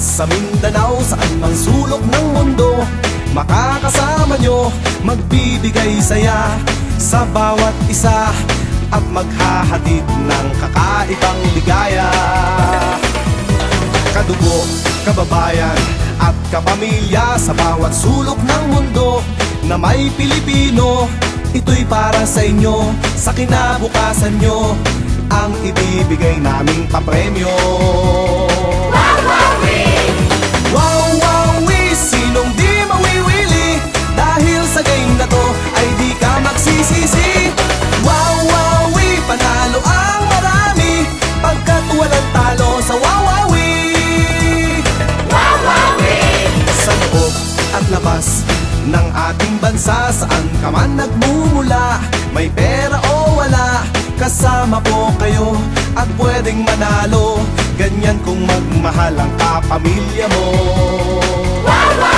sa Mindanao, saan mang sulok ng mundo, makakasama nyo, magbibigay saya sa bawat isa at maghahatid ng kakaibang ligaya. Kadugo, kababayan at kapamilya sa bawat sulok ng mundo na may Pilipino, ito'y para sa inyo, sa kinabukasan nyo, ang ibibigay naming papremyo. Wow-wow-wee, sinong di mawiwili, dahil sa game na to ay di ka magsisisi. Wow-wow-wee, panalo ang marami, pagkat walang talo sa wow-wow-wee. Wow-wow-wee! Sa loob at labas ng ating bansa, saan ka man nagmumula, may pera o wala, kasama po kayo at pwedeng manalo. Ganyan kung magmahal ang kapamilya mo. Wow, wow!